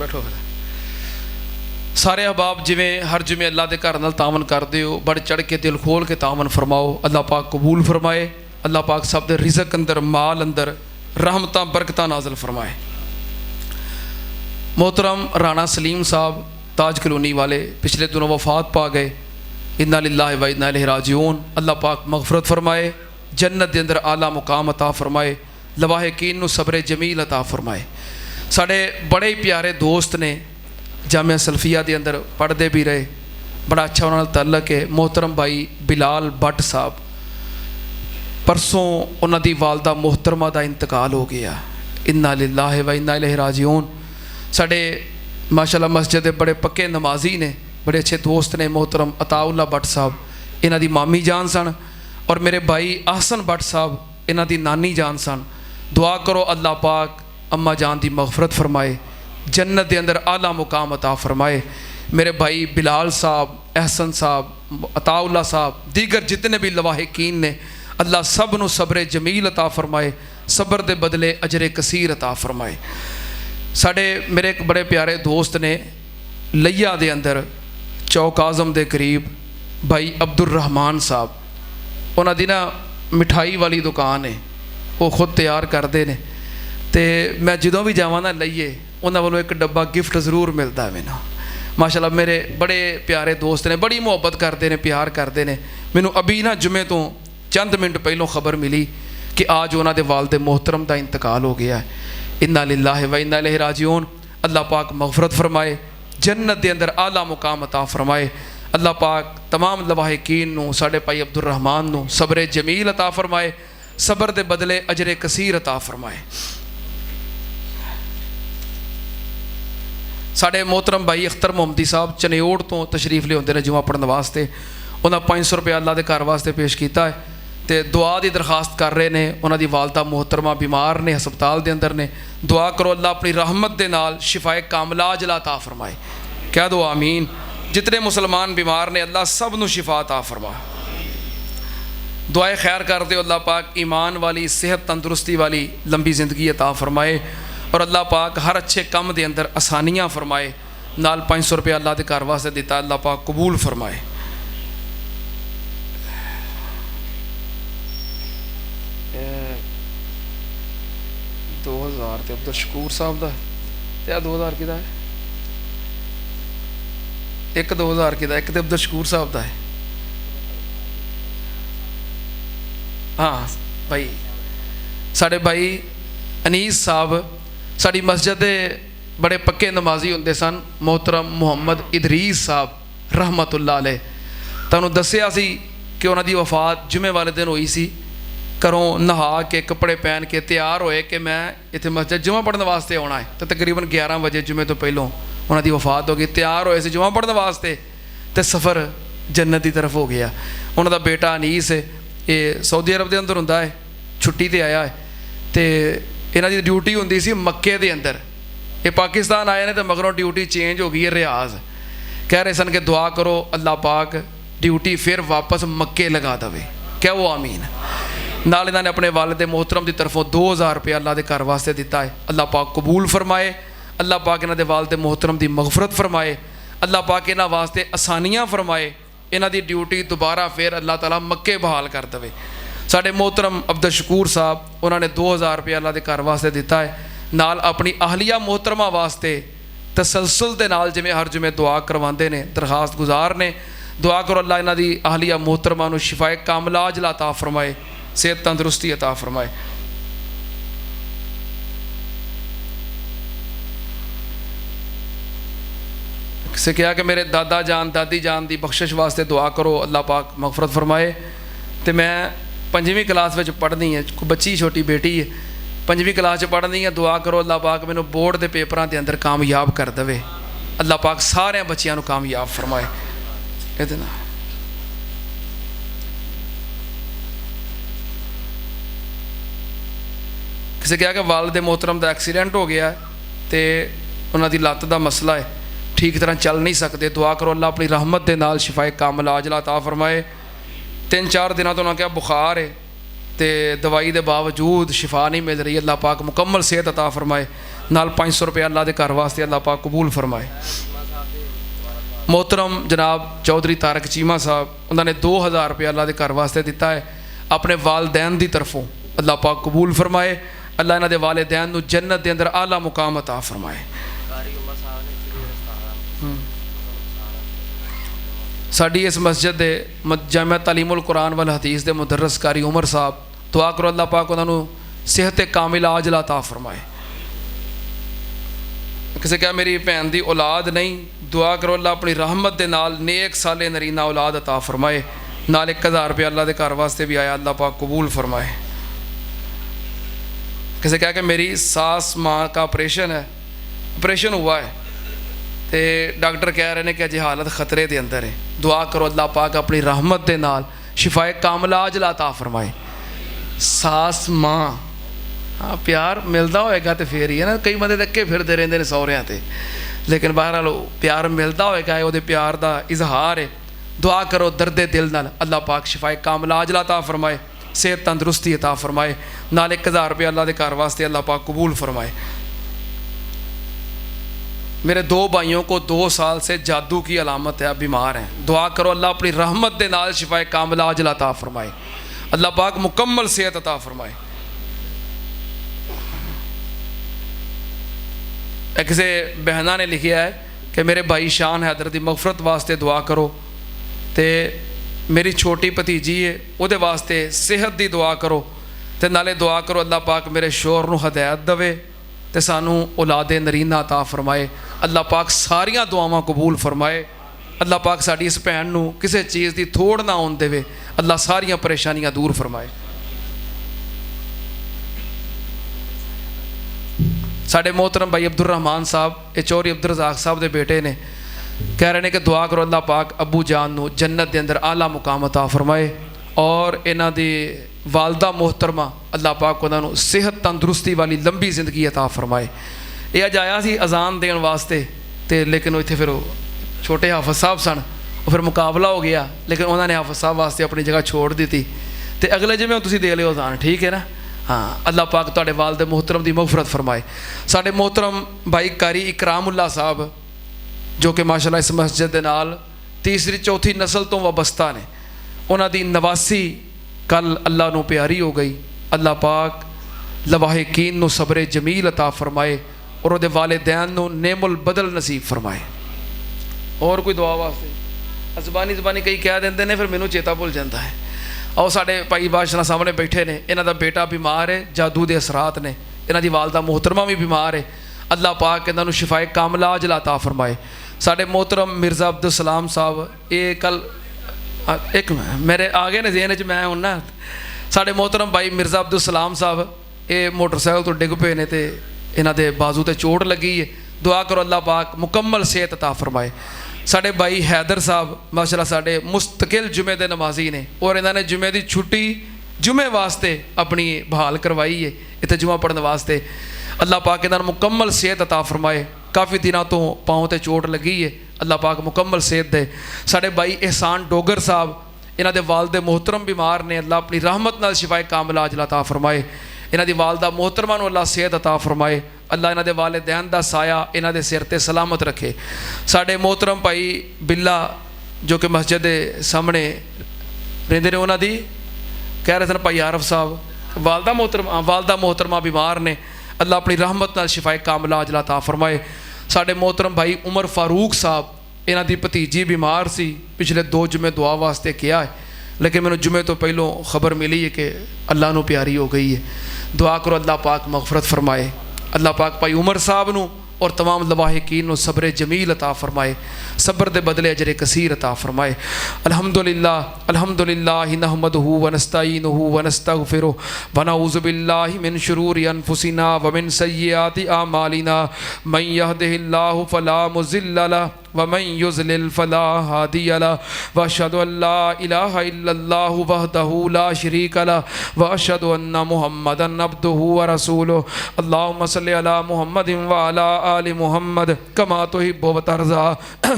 बैठो फिर। सारे अहबाब जिमें हर जुमे अल्लाह के घर नाल तावन करते हो, बढ़ चढ़ के दिल खोल के तावन फरमाओ। अल्लाह पाक कबूल फरमाए। अल्लाह पाक सब दे रिज़क अंदर माल अंदर रहमतां बरकतां नाज़िल फरमाए। मोहतरम राणा सलीम साहब ताज कलोनी वाले पिछले दिनों वफात पा गए। इन्ना लिल्लाहि व इन्ना इलैहि राजिऊन। अल्लाह पाक मगफरत फरमाए, जन्नत के अंदर आला मुकाम अता फरमाए, लवाहिकीन नूं सब्र जमील अता फरमाए। साढ़े बड़े ही प्यारे दोस्त ने, जामिया सल्फिया के अंदर पढ़ते भी रहे, बड़ा अच्छा उन्होंने तल्लक है। मोहतरम भाई बिलाल भट्ट साहब, परसों उन्होंने वालदा मोहतरमा का इंतकाल हो गया। इन्ना लिल्लाहि व इन्ना इलैहि राजिऊन। साढ़े माशाअल्लाह मस्जिद के बड़े पक्के नमाजी ने, बड़े अच्छे दोस्त ने मोहतरम अताउल्ला भट्ट साहब, इन्हां दी मामी जान सन, और मेरे भाई अहसन भट्ट साहब इन्हां दी नानी जान सन। दुआ करो अल्लाह पाक अम्मा जान की मगफरत फरमाए, जन्नत के अंदर आला मुकाम अता फरमाए। मेरे भाई बिलाल साहब, अहसन साहब, अताउल्ला साहब, दीगर जितने भी लवाहिकीन ने, अल्लाह सब नूं सब्र जमील अता फरमाए, सब्र के बदले अजरे कसीर अता फरमाए। साढ़े मेरे एक बड़े प्यारे दोस्त ने लिया दे अंदर चौक आज़म के करीब भाई अब्दुल रहमान साहब, उन्होंने ना मिठाई वाली दुकान है, वो खुद तैयार करते हैं। तो मैं जो भी जावा ना लईए उन्होंने वालों एक डब्बा गिफ्ट जरूर मिलता है मैनू। माशाल्लाह मेरे बड़े प्यारे दोस्त ने, बड़ी मुहब्बत करते हैं, प्यार करते हैं। मैनू अभी ना जुमे तो चंद मिनट पहलों खबर मिली कि आज उन्होंने वालदे मोहतरम का इंतकाल हो गया है। इन्ना लिल्लाहि व इन्ना इलैहि राजिऊन। अल्लाह पाक मगफरत फरमाए, जन्नत के अंदर आला मुकाम अता फरमाए। अल्लाह पाक तमाम लवाहिकीन नूं, साढ़े भाई अब्दुल रहमान नूं सब्र जमील अता फरमाए, सब्र के बदले अजरे कसीर अता फरमाए। साढ़े मोहतरम भाई अख्तर मोहम्मदी साहब चनेओड़ तो तशरीफ लियाते हैं जुमा पढ़ने वास्ते। उन्होंने 500 रुपया अल्लाह के घर वास्ते पेश किया है, तो दुआ की दरखास्त कर रहे हैं। उन्होंने वालदा मोहतरमा बीमार ने, हस्पताल के अंदर ने। दुआ करो अल्लाह अपनी रहमत के नाल शिफाए कामला अजला अता फरमाए। कह दो आमीन। जितने मुसलमान बीमार ने अल्लाह सब नूं शिफा अता फरमा। दुआए खैर कर दो अल्लाह पाक ईमान वाली, सेहत तंदुरुस्ती वाली लंबी ज़िंदगी अता फरमाए, और अल्लाह पाक हर अच्छे काम के अंदर आसानियाँ फरमाए। नाल 500 रुपया अल्लाह के घर वास्ते दिता, अल्लाह पाक कबूल फरमाए। 2000 तो अब्दुल शकूर साहब का, या 2000 कि है, एक 2000 कि, एक तो अब्दुल शकूर साहब का है। हाँ भाई, साढ़े भाई अनीस साहब साड़ी मस्जिद के बड़े पक्के नमाजी होंदे सन। मोहतरम मुहम्मद इदरीस साहब रहमतुल्लाह अलैह, तुहानूं दस्सिया सी कि उन्हां दी वफात जुमे वाले दिन हुई सी। घरों नहा के कपड़े पहन के तैयार होए कि मैं इत्थे मस्जिद जुमा पढ़ने वास्ते आना है, तो तकरीबन 11 बजे जुमे तो पहलों उन्हां दी वफात हो गई। तैयार होए सी जुमा पढ़ने वास्ते, तो सफ़र जन्नत की तरफ हो गया। उन्हां दा बेटा अनीस है, ये सऊदी अरब के अंदर हुंदा है, छुट्टी ते आया है। तो इन्हां दी ड्यूटी हुंदी सी मक्के दे अंदर। ये पाकिस्तान आए ने तो मगरों ड्यूटी चेंज हो गई है रियाज। कह रहे सन कि दुआ करो अल्लाह पाक ड्यूटी फिर वापस मक्के लगा दवे। क्या वो आमीन। नाल इन्होंने अपने वालिद मोहतरम की तरफों 2000 रुपया अल्लाह के घर वास्ते दिता है। अल्लाह पाक कबूल फरमाए। अल्लाह पाक इन्होंने वालिद मोहतरम की मगफरत फरमाए। अल्लाह पाक इन्हों वास्ते आसानियाँ फरमाए। इन्हों की ड्यूटी दोबारा फिर अल्लाह ताला मक्के बहाल कर दे। साढ़े मोहतरम अब्दुल शकूर साहब, उन्होंने 2000 रुपया अल्लाह के घर वास्ते दिता है। नाल अपनी अहलिया मोहतरमा वास्ते तसलसल के नाल जिमें हर जुमे दुआ करवाते हैं, दरखास्त गुजार ने। दुआ करो अल्लाह इन्हां दी अहलिया मोहतरमा नूं शिफाए कामला अजला अता फरमाए, सेहत तंदुरुस्ती अता फरमाए। किसी कहा कि मेरे दादा जान दादी जान की बख्शिश वास्ते दुआ करो, अल्लाह पाक मगफरत फरमाए। तो मैं 5वीं क्लास में पढ़नी है, कोई बच्ची छोटी बेटी है 5वीं क्लास पढ़नी है। दुआ करो अल्लाह पाक मैनू बोर्ड के पेपरों के अंदर कामयाब कर दे। अल्लाह पाक सारे बच्चों को कामयाब फरमाए। ये किसी कहा कि वालिद मोहतरम का एक्सीडेंट हो गया है, तो उन्होंने लत्त का मसला है, ठीक तरह चल नहीं सकते। दुआ करो अल्लाह अपनी रहमत के नाल शिफाए कामला अजला अता फरमाए। 3-4 दिनों तो उन्होंने कहा बुखार है, तो दवाई के बावजूद शिफा नहीं मिल रही। अल्लाह पाक मुकम्मल सेहत अता फरमाए। नाल 500 रुपया अल्लाह के घर वास्ते अल्लाह पाक कबूल फरमाए। मोहतरम जनाब चौधरी तारक चीमा साहब, उन्होंने 2000 रुपया अल्लाह के घर वास्ते दिता है अपने वालदैन की तरफों, अल्लाह पाक कबूल फरमाए। अल्लाह इन्हां दे वालिदैन नूं जन्नत दे अंदर आला मुकाम अता फरमाए। साडी इस मस्जिद दे जामिया तालीमुल कुरान वल हदीस दे मुदर्रस कारी उमर साहब, दुआ करो अल्लाह पाक उन्होंने सेहत कामिला आजला अता फरमाए। किसी कहा मेरी भैन की औलाद नहीं, दुआ करो अल्लाह अपनी रहमत के नाल नेक साले नरीना औलाद अता फरमाए। नाल 1000 रुपया अल्लाह के घर वास्ते भी आया, अल्लाह पाक कबूल फरमाए। किसी कहा कि मेरी सास माँ का ऑपरेशन है, ऑपरेशन हुआ है तो डॉक्टर कह रहे हैं कि अजे हालत खतरे के अंदर है, दुआ करो अल्लाह पाक अपनी रहमत के नाल शिफाए कामला अजला अता फरमाए। सास माँ, हाँ प्यार मिलता होएगा तो फिर ही है ना, कई बंदे अगे फिरते रहते हैं सौहरियां ते, लेकिन बहरहाल प्यार मिलता होएगा, वो प्यार का इजहार है। दुआ करो दर्दे दिल नाल अल्लाह पाक शिफाए कामला अजला अता फरमाए, सेहत तंदरुस्ती अता फरमाए। नाल 1000 रुपया अल्लाह के घर वास्ते अल्लाह पाक कबूल फरमाए। मेरे 2 भाइयों को 2 साल से जादू की अलामत है, बीमार हैं, दुआ करो अल्लाह अपनी रहमत के नाल शिफाए कामला अजला अता फरमाए, अल्लाह पाक मुकम्मल सेहत अता फरमाए। किसी बहना ने लिखा है कि मेरे भाई शान हैदर की मगफरत वास्ते दुआ करो, तो मेरी छोटी भतीजी है वो वास्ते सेहत की दुआ करो, तो नाले दुआ करो अल्लाह पाक मेरे शोर नूं हदायत देवे तो सानू औलादे नरीना अता फरमाए। अल्लाह पाक सारियां दुआवां कबूल फरमाए। अल्लाह पाक साड़ी इस भैन नूं किसी चीज़ की थोड़ ना आउण देवे, अल्लाह सारियां परेशानियां दूर फरमाए। साढ़े मोहतरम भाई अब्दुल रहमान साहब, ये चौधरी अब्दुल रज़ाक साहब के बेटे ने, कह रहे हैं कि दुआ करो अल्लाह पाक अबू जान नूं जन्नत के अंदर आला मुकाम अता फरमाए और इन्हां दी वालदा मोहतरमा अल्लाह पाक उन्होंने सेहत तंदुरुस्ती वाली लंबी जिंदगी अता फरमाए। यह अज आया सी अजान देने वास्ते तो, लेकिन इत्थे फिर छोटे हाफिज साहब सन, फिर मुकाबला हो गया, लेकिन उन्होंने हाफिज साहब वास्ते अपनी जगह छोड़ दी थी, तो अगले जिमें तुसीं दे लियो अजान, ठीक है ना। हाँ, अल्लाह पाक तुहाडे वालिद मोहतरम की मगफरत फरमाए। साढ़े मोहतरम भाई कारी इकरामुल्ला साहब जो कि माशाअल्लाह इस मस्जिद के नाल तीसरी चौथी नस्ल तो वाबस्ता ने, उन्हां दी नवासी कल अल्लाह नूं प्यारी हो गई। अल्लाह पाक लवाहिकीन नूं सब्रे जमील अता फरमाए और उहदे वालिदैन नूं नेमुल बदल नसीब फरमाए। और कोई दुआ वास्ते ज़बानी ज़बानी कई कह देंदे ने, फिर मैनूं चेता भुल जाता है। और साढ़े भाई बादशाह सामने बैठे ने, इन्हां दा बेटा बीमार है, जादू के असरात ने, इन्हां दी वालदा मोहतरमा भी बीमार है, अल्लाह पाक इन्हां नूं शिफाए कामला अजला अता फरमाए। साढ़े मोहतरम मिर्ज़ा अब्दुल सलाम साहब, ये कल एक मेरे आ गए ने ज़हन च, मैं हूँ ना, साढ़े मोहतरम भाई मिर्ज़ा अब्दुल सलाम साहब ये मोटरसाइकिल तो डिग पे ने, तो इन्हां दे बाजू ते चोट लगी है, दुआ करो अल्लाह पाक मुकम्मल सेहत अता फरमाए। साढ़े भाई हैदर साहब माशाअल्लाह साढ़े मुस्तकिल जुमे के नमाजी ने, और इन्होंने जुमे की छुट्टी जुमे वास्ते अपनी बहाल करवाई है इतने जुमा पढ़ने वास्ते। अल्लाह पाक इन्होंने मुकम्मल सेहत अता फरमाए। काफ़ी दिनों तो पाँव ते चोट लगी है, अल्लाह पाक मुकम्मल सेहत दे। साढ़े भाई एहसान डोगर साहब, इन्हों के वालदे मोहतरम बीमार ने, अल्लाह अपनी रहमत नाल शिफाए कामला अजला अता फरमाए। इन्हां दी वालदा मोहतरमा नूं अल्लाह सेहत अता फरमाए। अल्लाह इन्हां दे वालिदैन दा साया इन्हां दे सिर ते सलामत रखे। साढ़े मोहतरम भाई बिल्ला जो कि मस्जिद के सामने रहिंदे ने, उन्हां दी कह रहे सन भाई आरफ साहब, वालदा मोहतरमा बीमार ने, अल्लाह अपनी रहमत नाल शिफाए कामला अजला अता फरमाए। साढ़े मोहतरम भाई उमर फारूक साहब, इन्हां दी भतीजी बीमार सी, पिछले 2 जुमे दुआ वास्ते किया है, लेकिन मैंने जुमे तो पहलों खबर मिली है कि अल्लाह नूं प्यारी हो गई है। दुआ करो अल्लाह पाक मगफरत फरमाए। अल्लाह पाक भाई उमर साहब नूं और तमाम लवाहिकीन नूं सब्र जमील अता फरमाए, सब्र दे बदले अजर कसीर अता फरमाए। अल्हम्दुलिल्लाह नहमदुहु व नस्तईनुहु व नस्तगफिरुहु व नऊज़ु बिल्लाहि मिन शुरूरि अनफुसिना व मिन सय्यिआति आमालिना मन यहदिहिल्लाहु फला मुज़िल्ल लहु व मन युज़लिल फला हादिय लहु व अशहदु अल्ला इलाहा इल्लल्लाहु वहदहु ला शरीका लहु व अशहदु अन्ना मुहम्मदन अब्दुहु व रसूलुहु। अल्लाहुम्मा सल्लि अला मुहम्मदिन व अला आलि मुहम्मद कमा तुहिब्बु व तर्ज़ा।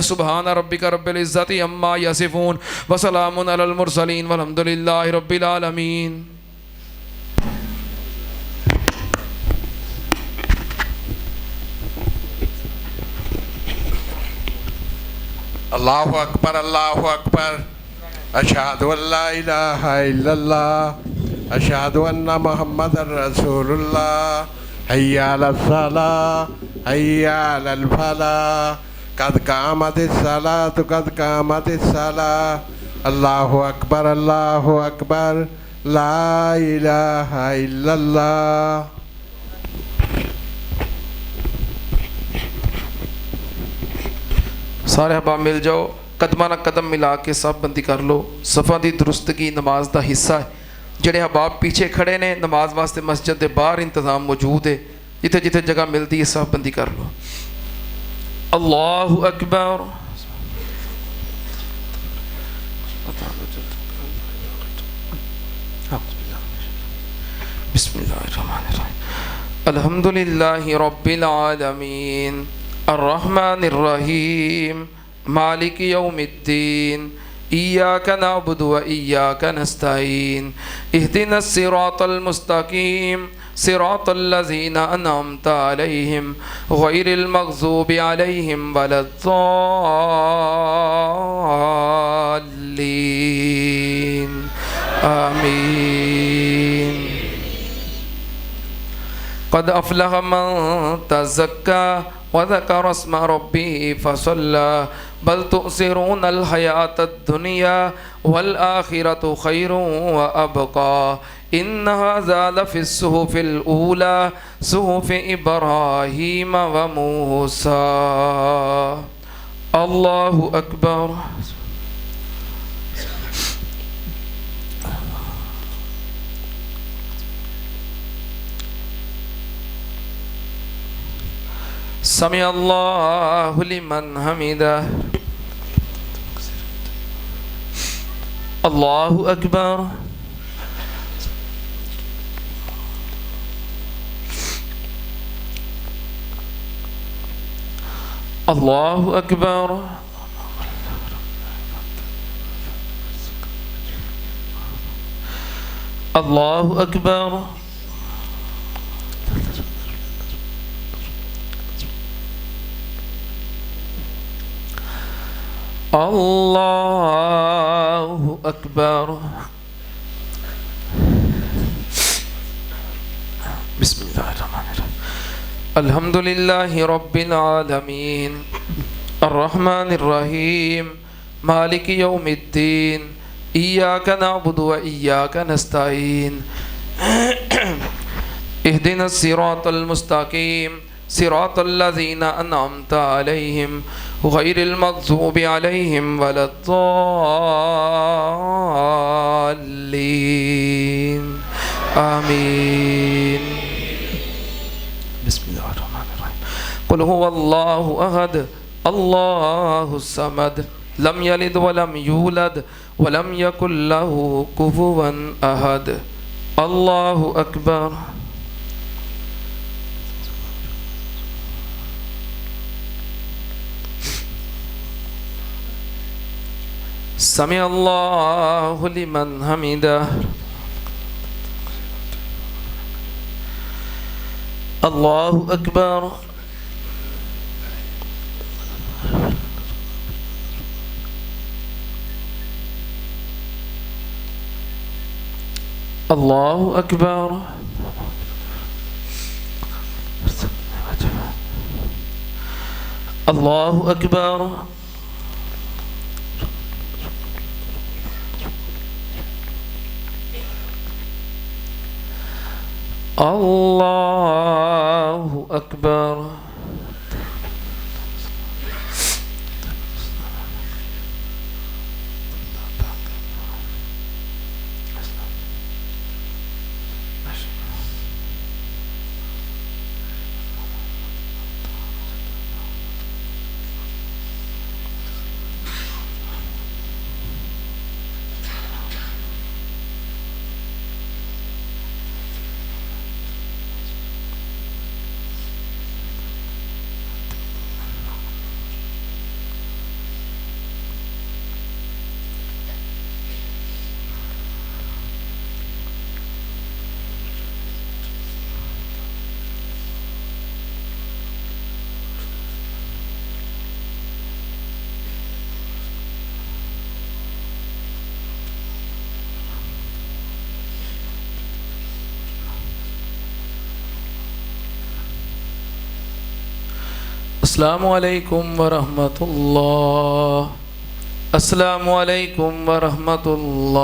सुबहान रब्बिका रब्बिल इज़्ज़ति अम्मा यसिफून व सलामुन अलल मुरसलीन वल्हम्दुलिल्लाहि रब्बिल आलमीन। अल्लाहु अकबर अल्लाहु अकबर। अशहदु अल्ला इलाहा इल्लल्लाह अशहदु अन्ना मुहम्मदर रसूलुल्लाह हय्या अलस सलाह हय्या अलल फलाह कद कामतिस सलाह कद कामतिस सलाह। अल्लाहु अकबर ला इलाहा इल्लल्लाह। सारे अहबाब मिल जाओ, कदमा ना कदम मिला के सब बंदी कर लो। सफ़ा दी दुरुस्तगी नमाज का हिस्सा है। ਜਿਹੜੇ अहबाब पीछे खड़े ने नमाज वास्ते मस्जिद के बाहर इंतज़ाम मौजूद है, जिथे जिथे जगह मिलती है सब बंदी कर लो। अल्लाहु अकबर। बिस्मिल्लाहिर्रहमानिर्रहीम। अल्हम्दुलिल्लाहि रब्बिल आलमीन अर्रहमानिर रहीम मालिकि यौमिद्दीन इय्याका नअबुदु व इय्याका नस्तईन इहदिनस सिरातल मुस्तकीम सिरातल लज़ीना अनअमता अलैहिम गैरिल मग़ज़ूबि अलैहिम वलद्दाल्लीन आमीन। क़द अफ़लह मन तज़क्का वज़कर अस्म रब्बिही फ़सल्ला बल तुसिरून हयात दुनिया वल आखिरतु खैरुन व अबका इन्न हाज़ा लफ़िस सुहुफ़िल ऊला सुहुफ़ि इब्राहीम व मूसा। अल्लाहु अकबर। समी अल्लाहु लिमन हमिदा। अल्लाहु अकबर। अल्लाहु अकबर। अल्लाहु अकबर। अल्लाहु अकबर। बिस्मिल्लाहिर्रहमानिर्रहीम। अल्हम्दुलिल्लाहि रब्बिल आलमीन अर्रहमानिर रहीम मालिकि यौमिद्दीन इय्याका नअबुदु व इय्याका नस्तईन इहदिनस सिरातल मुस्तकीम सिरातल लज़ीना अनअमता अलैहिम गैरिल मग़ज़ूबि अलैहिम वलद्दाल्लीन आमीन। बिस्मिल्लाहिर्रहमानिर्रहीम। कुल हुवल्लाहु अहद अल्लाहुस समद लम यलिद वलम यूलद वलम यकुल लहू कुफुवन अहद। अल्लाहु अकबर। समी अल्लाहु लिमन हमिदा। अल्लाहु अकबर। अल्लाहु अकबर। अल्लाहु अकबर। अल्लाहु अकबर। अस्सलामुअलैकुम वरहमतुल्लाह, अस्सलामुअलैकुम वरहमतुल्लाह।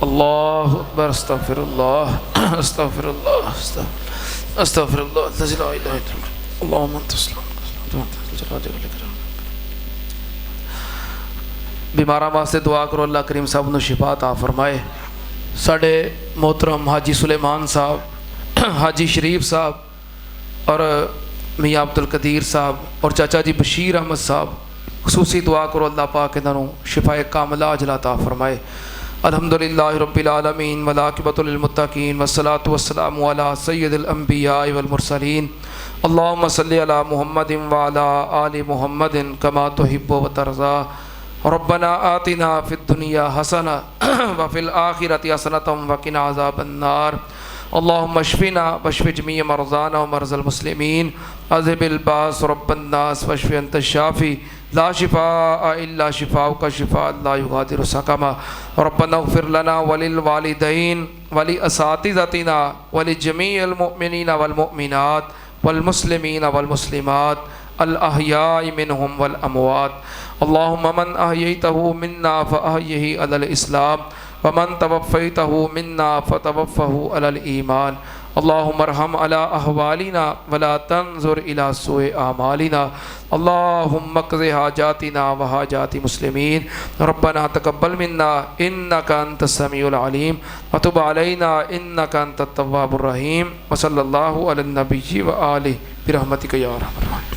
अल्लाहु अकबर, अस्तगफिरुल्लाह, अस्तगफिरुल्लाह, अस्तगफिरुल्लाह, ला इलाहा इल्ला अल्लाह, अल्लाहुम्मा तस्लम। बीमारां वास्ते दुआ करो, अल्लाह करीम साहब नूं शिफा अता फरमाए। साडे मोहतरम हाजी सुलेमान साहब, हाजी शरीफ साहब और मियाँ अब्दुल कदीर साहब और चाचा जी बशीर अहमद साहब, खुसूसी दुआ करो अल्लाह पाक इन्हों शिफाए कामिला अजला अता फरमाए। अल्हम्दुलिल्लाह रब्बिल आलमीन वल आक़िबतु लिल मुत्तक़ीन वस्सलातु वस्सलामु अला सय्यिदिल अंबिया वल मुरसलीन। अल्लाहुम्मा सल्लि अला मुहम्मदिन व अला आलि मुहम्मदिन कमा तुहिब्बु व तर्ज़ा। रब्बना आतिना फिद दुनिया हसना व फिल आखिरति हसनतम व किना अज़ाबन्नार। अल्लाहुम्मा अश्फिना वश्फि जमीअ मरज़ाना व मरज़ल मुस्लिमीन। अज़हिबिल बास रब्बन नास वश्फि अंत शाफ़ी ला शिफ़ाअ इल्ला शिफ़ाउका शिफ़ाअन ला युग़ादिरु सक़मा। रब्बना इग़फ़िर लना व लिल वालिदैन व लि असातिज़तिना व लि जमीइल मुअ्मिनीना वल मुअ्मिनात वल मुस्लिमीना वल मुस्लिमात अल अहयाइ मिनहुम वल अमवात। अल्लाहुम्मा मन अहयैतहु मिन्ना फ़अहयिही अलल इस्लाम व मन तवफ़्फ़ैतहु मिन्ना फ़तवफ़्फ़हु अलल ईमान। अल्लाहुम्मा अरहम अला अहवालिना वला तंज़ुर इला सुए आमालिना। अल्लाहुम्मा क़ज़ि हाजातिना व हाजाति मुस्लिमीन। रब्बना तक़ब्बल मिन्ना इन्नका अंतस समीउल अलीम व तुब अलैना इन्नका अंतत तव्वाबुर रहीम। व सल्लल्लाहु अलन नबिय्यि व आलिहि बिरहमतिका या अरहमर राहिमीन।